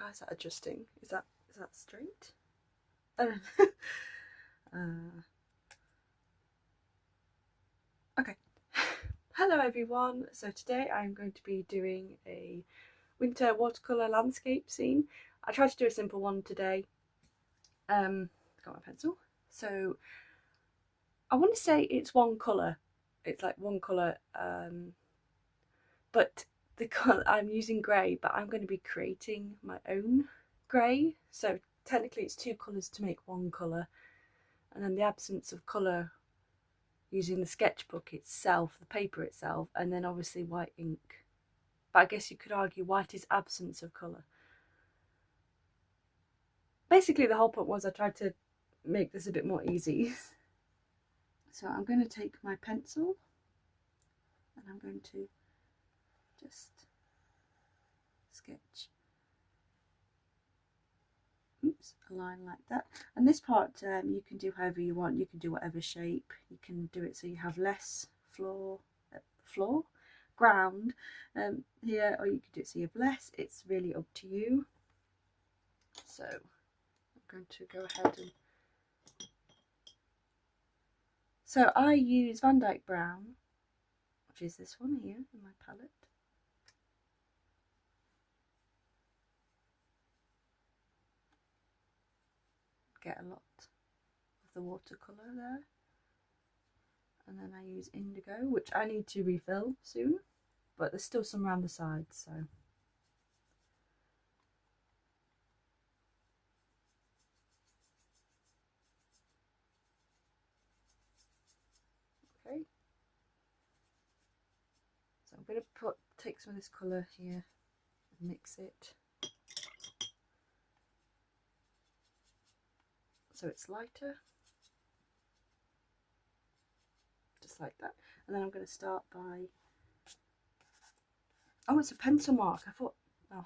How's that adjusting? Is that straight? Oh. Okay. Hello everyone. So today I'm going to be doing a winter watercolour landscape scene. I tried to do a simple one today. Got my pencil. So I want to say it's one colour. It's like one colour, but the colour I'm using grey, but I'm going to be creating my own grey. So technically it's two colours to make one colour, and then the absence of colour using the sketchbook itself, the paper itself, and then obviously white ink. But I guess you could argue white is absence of colour. Basically the whole point was I tried to make this a bit more easy. So I'm going to take my pencil and I'm going to just sketch, a line like that. And this part you can do however you want. You can do whatever shape. You can do it so you have less ground here, or you can do it so you have less. It's really up to you. So I'm going to go ahead and so I use Van Dyke Brown, which is this one here in my palette. Get a lot of the watercolour there, and then I use indigo, which I need to refill soon, but there's still some around the sides, so okay. So I'm going to take some of this colour here and mix it so it's lighter, just like that. And then I'm going to start by, oh, it's a pencil mark. I thought, no.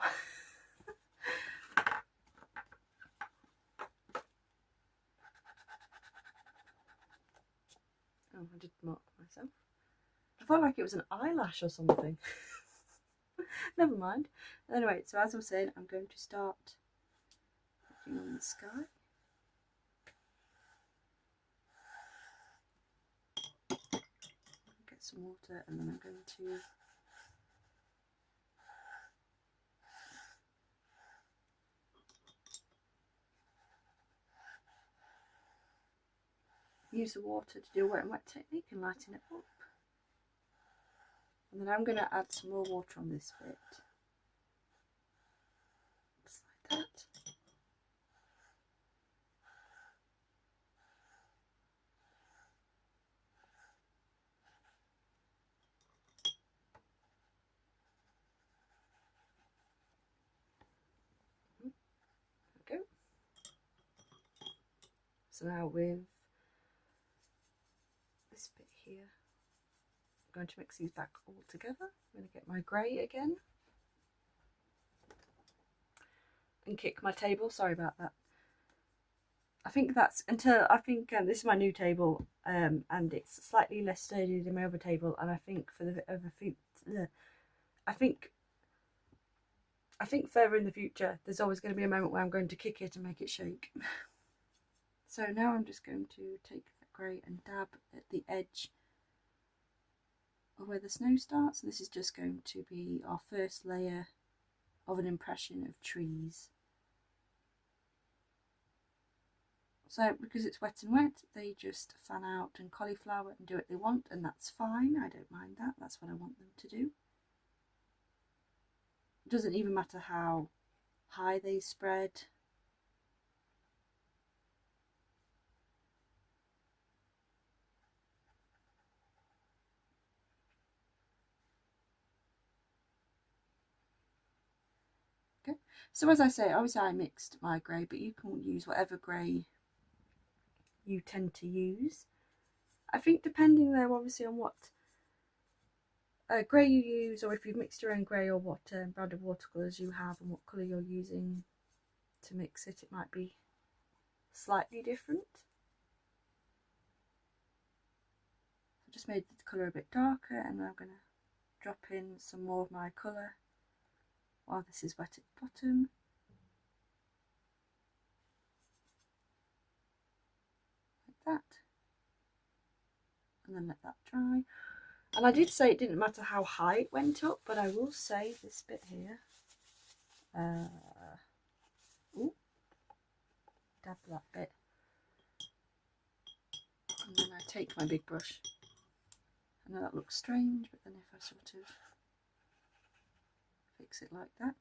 Oh, I did mark myself. I felt like it was an eyelash or something. Never mind. Anyway, so as I was saying, I'm going to start looking on the sky. Get some water, and then I'm going to use the water to do a wet and wet technique and lighten it up. And then I'm going to add some more water on this bit, just like that. There we go. So now with this bit here, I'm going to mix these back all together. I'm going to get my grey again and kick my table. Sorry about that. I think that's until I think this is my new table, and it's slightly less sturdy than my other table. And I think for the other feet, I think further in the future, there's always going to be a moment where I'm going to kick it and make it shake. So now I'm just going to take that grey and dab at the edge of where the snow starts. And this is just going to be our first layer of an impression of trees. So because it's wet and wet, they just fan out and cauliflower and do what they want, and that's fine. I don't mind that. That's what I want them to do. It doesn't even matter how high they spread. Okay, so as I say, obviously I mixed my grey, but you can use whatever grey you tend to use. I think depending though obviously on what grey you use, or if you've mixed your own grey, or what brand of watercolours you have and what colour you're using to mix it, it might be slightly different. I just made the colour a bit darker, and then I'm going to drop in some more of my colour while this is wet at the bottom. that, and then let that dry. And I did say it didn't matter how high it went up, but I will say this bit here, ooh, dab that bit, and then I take my big brush. I know that looks strange, but then if I sort of fix it like that,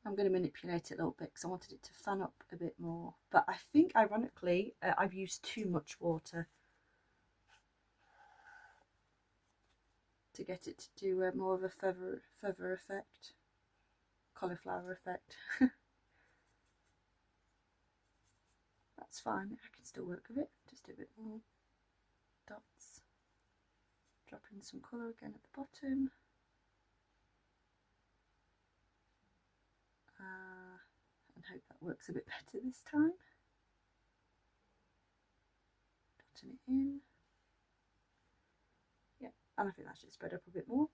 I'm going to manipulate it a little bit because I wanted it to fan up a bit more. But I think, ironically, I've used too much water to get it to do more of a feather effect, cauliflower effect. That's fine, I can still work with it. Just do a bit more dots. Drop in some colour again at the bottom. And hope that works a bit better this time. Dotting it in. Yeah, and I think that should spread up a bit more.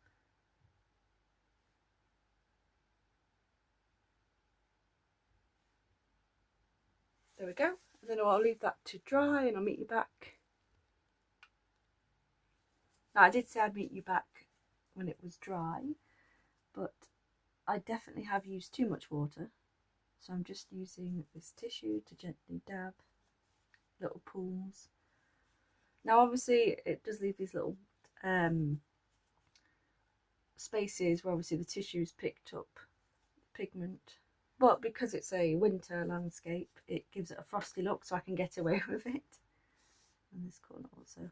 There we go. And then I'll leave that to dry and I'll meet you back. Now, I did say I'd meet you back when it was dry, but I definitely have used too much water. So I'm just using this tissue to gently dab little pools. Now, obviously, it does leave these little spaces where obviously the tissue's picked up pigment. But because it's a winter landscape, it gives it a frosty look, so I can get away with it. And this corner also.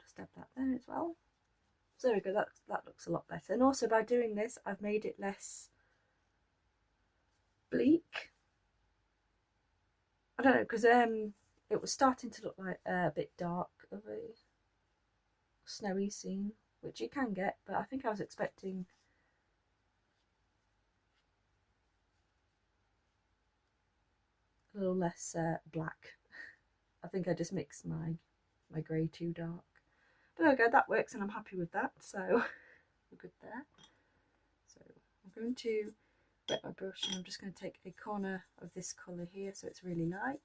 Just dab that there as well. So there we go, that looks a lot better. And also by doing this, I've made it less bleak. I don't know, because it was starting to look like a bit dark of a snowy scene, which you can get, but I think I was expecting a little less black. I think I just mixed my grey too dark. But there we go, that works and I'm happy with that, so we're good there. So I'm going to wet my brush and I'm just going to take a corner of this colour here so it's really light.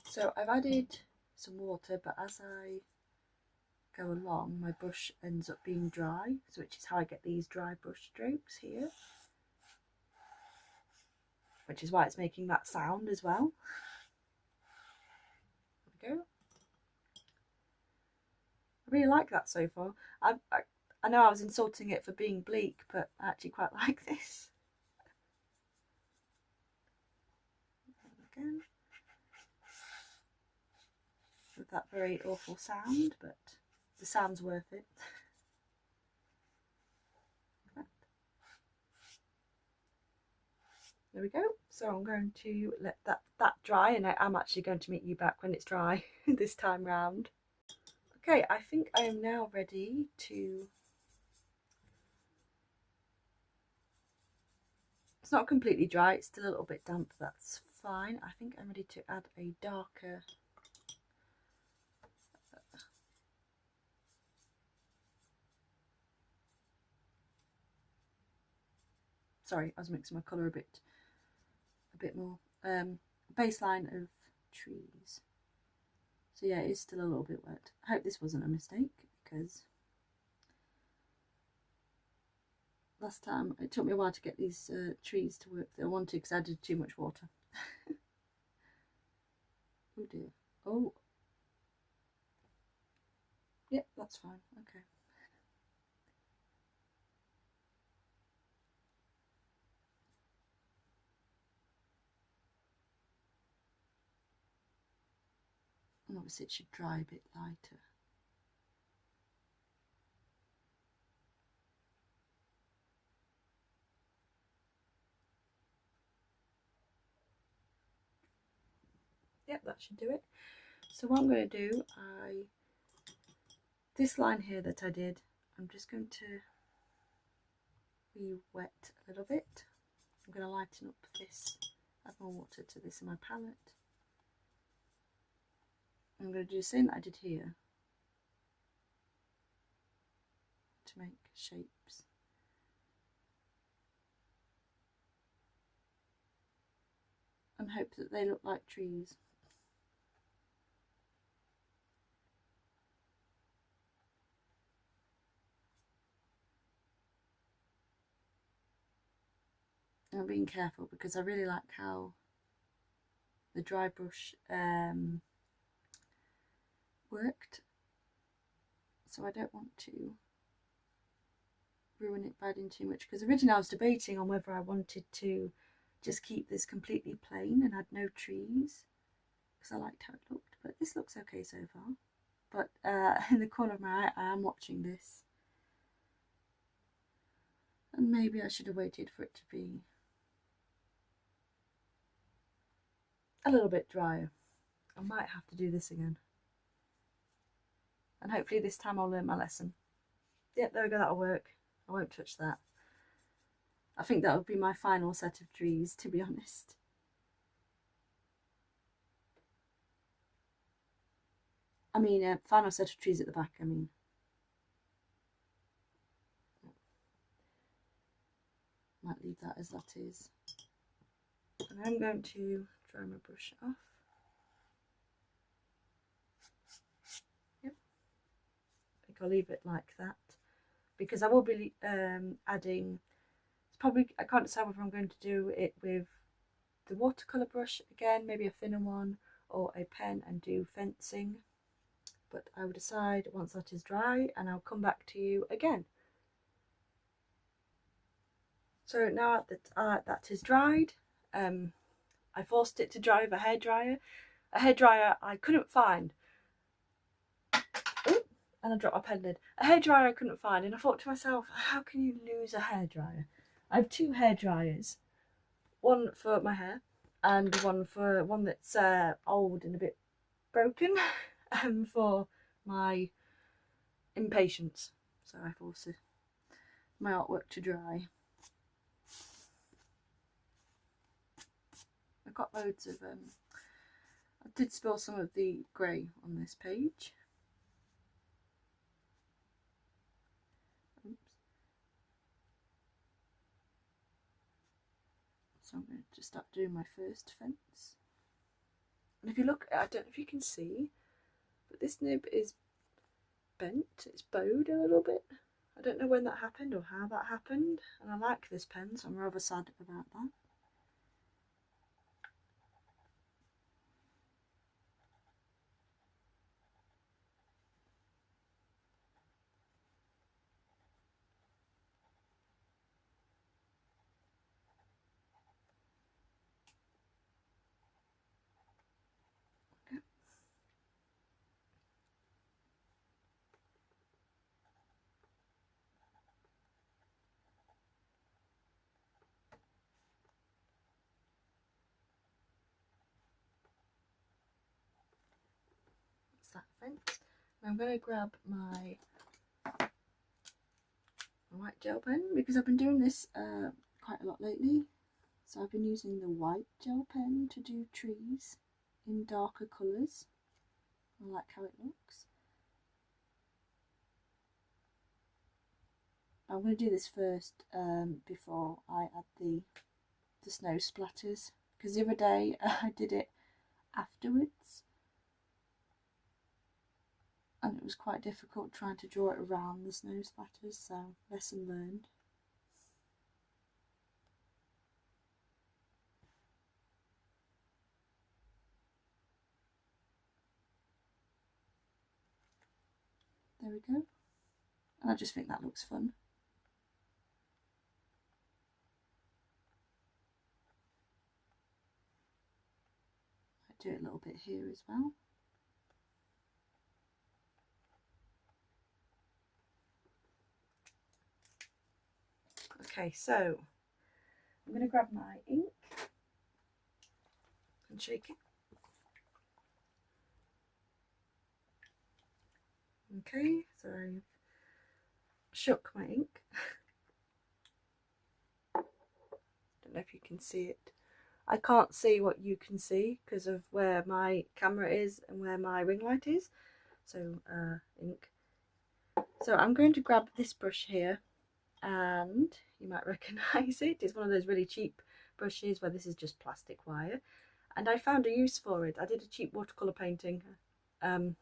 So I've added some water, but as I go along, my brush ends up being dry, so which is how I get these dry brush strokes here, which is why it's making that sound as well. There we go. I really like that so far. I know I was insulting it for being bleak, but I actually quite like this. Again, with that very awful sound, but the sound's worth it. There we go. So I'm going to let that dry, and I'm actually going to meet you back when it's dry this time round. Okay, I think I am now ready to... It's not completely dry, it's still a little bit damp, that's fine. I think I'm ready to add a darker... Sorry, I was mixing my colour a bit more. Baseline of trees. So yeah, it is still a little bit wet. I hope this wasn't a mistake, because last time it took me a while to get these trees to work that I wanted because I added too much water. Oh dear. Oh. Yep, that's fine. Okay. And obviously it should dry a bit lighter. Yep, that should do it. So what I'm going to do, this line here that I did, I'm just going to re-wet a little bit. I'm going to lighten up this, add more water to this in my palette. I'm going to do the same that I did here to make shapes. And hope that they look like trees. And I'm being careful because I really like how the dry brush worked, so I don't want to ruin it by adding too much, because originally I was debating on whether I wanted to just keep this completely plain and add no trees because I liked how it looked, but this looks okay so far. But in the corner of my eye I am watching this, and maybe I should have waited for it to be a little bit drier. I might have to do this again, and hopefully this time I'll learn my lesson. Yep, there we go, that'll work. I won't touch that. I think that would be my final set of trees, to be honest. I mean, final set of trees at the back, I mean. Might leave that as that is. And I'm going to dry my brush off. Yep. I think I'll leave it like that, because I will be adding, it's probably, I can't decide whether I'm going to do it with the watercolour brush again, maybe a thinner one, or a pen and do fencing. But I will decide once that is dry, and I'll come back to you again. So now that that is dried, I forced it to dry with a hairdryer. A hairdryer I couldn't find. Ooh, and I dropped my pen lid. A hairdryer I couldn't find, and I thought to myself, how can you lose a hairdryer? I have two hairdryers, one for my hair and one that's old and a bit broken, for my impatience. So I forced my artwork to dry. I've got loads of I did spill some of the grey on this page. Oops. So I'm going to just start doing my first fence. And if you look, I don't know if you can see, but this nib is bent, it's bowed a little bit. I don't know when that happened or how that happened, and I like this pen, so I'm rather sad about that. That fence. And I'm going to grab my white gel pen, because I've been doing this quite a lot lately. So I've been using the white gel pen to do trees in darker colours. I like how it looks. I'm going to do this first before I add the snow splatters, because the other day I did it afterwards. And it was quite difficult trying to draw it around the snow splatters, so lesson learned. There we go. And I just think that looks fun. I do it a little bit here as well. Okay, so I'm going to grab my ink and shake it. Okay, so I've shook my ink. Don't know if you can see it. I can't see what you can see because of where my camera is and where my ring light is. So ink. So I'm going to grab this brush here, and you might recognise it. It's one of those really cheap brushes where this is just plastic wire, and I found a use for it. I did a cheap watercolour painting, and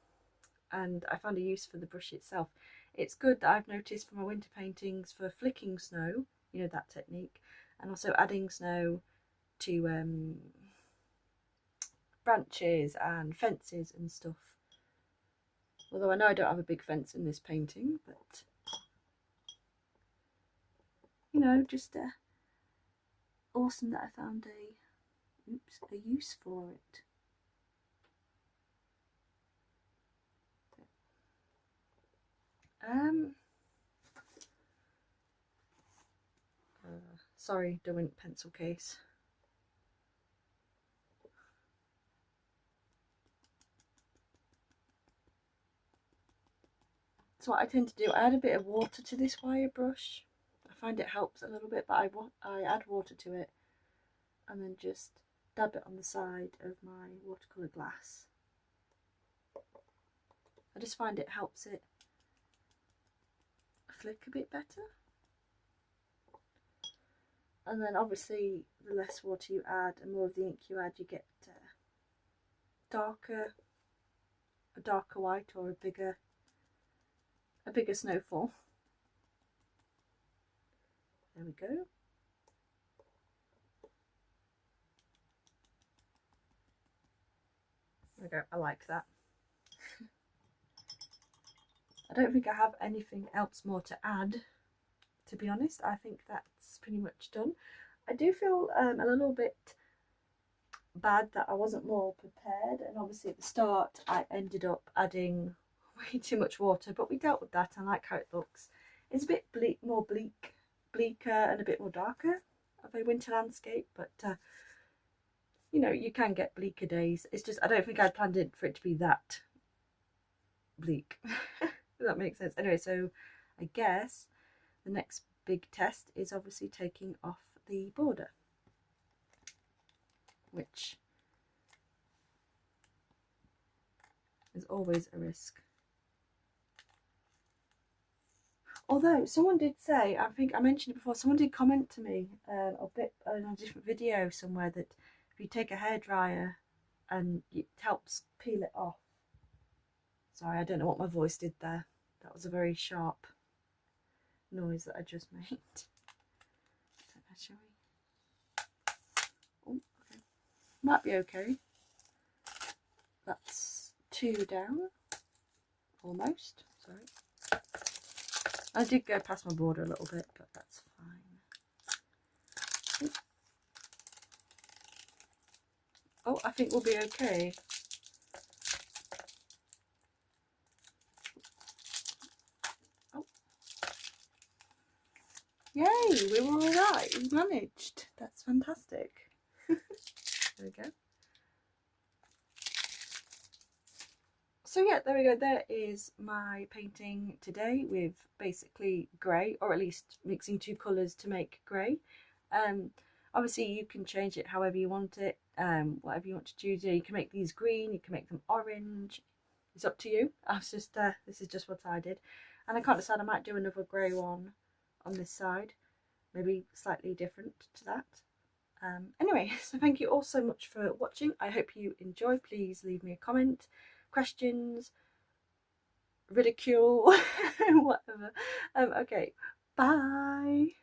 I found a use for the brush itself. It's good that I've noticed for my winter paintings for flicking snow, you know, that technique, and also adding snow to branches and fences and stuff. Although I know I don't have a big fence in this painting, but you know, just awesome that I found a use for it. Sorry, Derwent pencil case. So what I tend to do, I add a bit of water to this wire brush. I find it helps a little bit, but I add water to it and then just dab it on the side of my watercolour glass. I just find it helps it flick a bit better. And then obviously the less water you add and more of the ink you add, you get a darker white or a bigger snowfall. There we go. There we go, I like that. I don't think I have anything else more to add, to be honest. I think that's pretty much done. I do feel a little bit bad that I wasn't more prepared, and obviously at the start I ended up adding way too much water, but we dealt with that. I like how it looks. It's a bit bleaker and a bit more darker of a winter landscape, but you know, you can get bleaker days. It's just I don't think I'd planned it for it to be that bleak. If that makes sense. Anyway, so I guess the next big test is obviously taking off the border, which is always a risk. Although someone did say, I think I mentioned it before, someone did comment to me a bit on a different video somewhere that if you take a hairdryer and it helps peel it off. Sorry, I don't know what my voice did there. That was a very sharp noise that I just made. Shall we? Oh, okay. Might be okay. That's 2 down. Almost. Sorry. I did go past my border a little bit, but that's fine. Oh, I think we'll be okay. Oh. Yay, we were alright. We managed. That's fantastic. There we go. So yeah, there we go. There is my painting today with basically grey, or at least mixing 2 colours to make grey. Obviously you can change it however you want it, whatever you want to choose. You can make these green, you can make them orange. It's up to you. This is just what I did, and I can't decide. I might do another grey one on this side, maybe slightly different to that. Anyway, so thank you all so much for watching. I hope you enjoy. Please leave me a comment, questions, ridicule, whatever. Okay, bye.